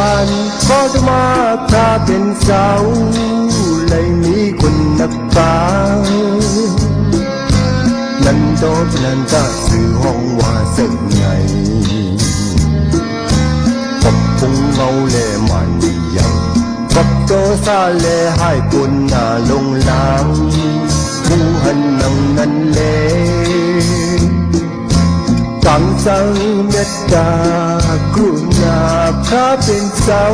บ้านขอจะมาพาเป็นสาวเลยมีคนนักฟ้านั้นโดดนั้นจะสื่อห้องว่าสักไงปบพุงเงาเล่มันยังปับโตซาเล่ให้ปุ่นหน้าลงหลังผู้หันนังนั้นเล่ตั้งสังเมตตากรุณาพระเป็นเสา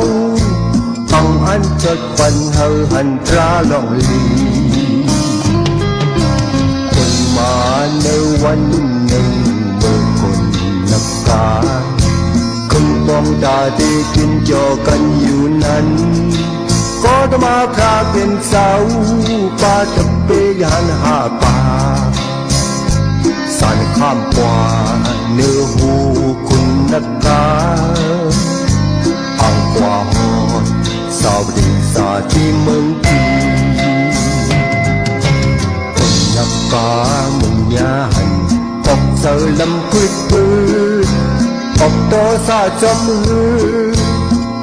ต้องอันจดวันเฮาหันตราลองลีคนมาในวันหนึ่งเมื่อคนนับกาคำปองตาที่กินจอกันอยู่นั้นก็ต้องมาพระเป็นเสาป้าจะเปยันหาป่าสานข้ามกว่าเนื้อหูคุณนักกาอ่างกว่าหอดสาวดินสาที่เมืองพีคนนักกามุงยาหันออกเจอลำคุยปืนออกโตซาจำหือ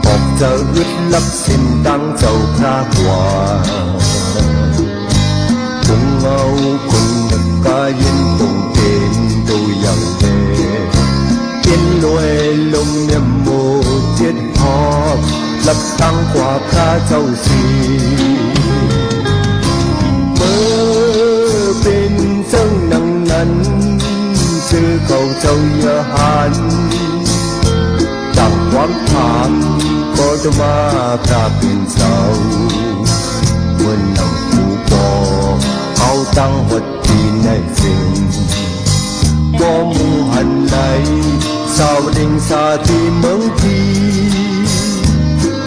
ออกเจออึดลับสิ้นดังเจ้าพระกว่าคงเงาคนนักกายินตรงเป็นดูอย่างเด็กกินรวยลมยมโมเจ็ดหอบหลับตั้งกว่าพระเจ้าสีเมื่อเป็นเจ้านังนั้นชื่อเขาเจ้าอย่าหันจากความถามก็จะมาพระเป็นเจ้าเมื่อนำผู้บอกเอาตั้งหัวที่ในสิ่งบ่มูหันไหนสาวดิ่งสาที่เมืองพี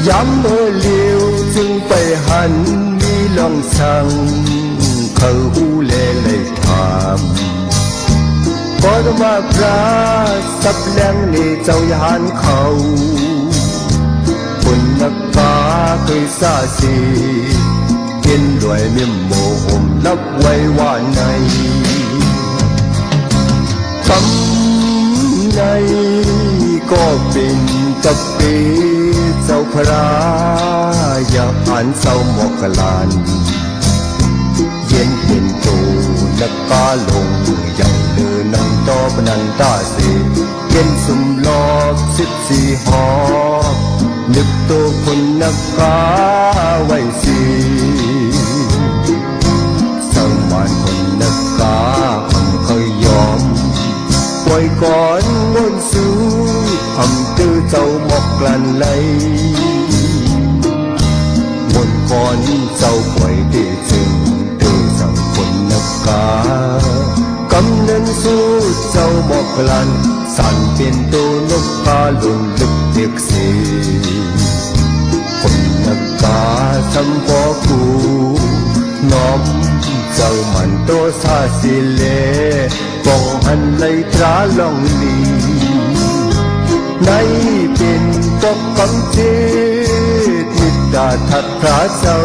ย้ำเมื่อเลี้ยวจึงไปหันมีลองสั่งเขาหูเล่เลยถามก็จะมาพระสับแรงนี่เจ้าอย่าหันเขาคนนักกาเคยซาสีกินด้วยเมียมโมห่มลับไว้ว่าในคำในก็เป็นตะปีเจ้าพระอย่าอ่านเศร้าหมอกลานเย็นเป็นตูนักกาลงอย่างเลือนังตอบนันตาเสเย็นสุ่มลอบ14 หอบนึกตัวคนนักกาไว้สิสมานคนนักกาคำเคยยอมปล่อยก่อนงนสู้คำตื้อเจ้าหมอกกลั่นไหลมนก่อนเจ้าปล่อยได้จึงตื้อสั่งคนนักกากำนันสู้เจ้าหมอกกลั่นสั่นเป็นตัวนกกาหล่นลึกเด็กเสีคนนักกาทำพอกูน้อมเจ้ามันโตซาสิเลป้องหันไลตราลองลีในเป็นตกคำเทศมิตรทัดพระเจ้า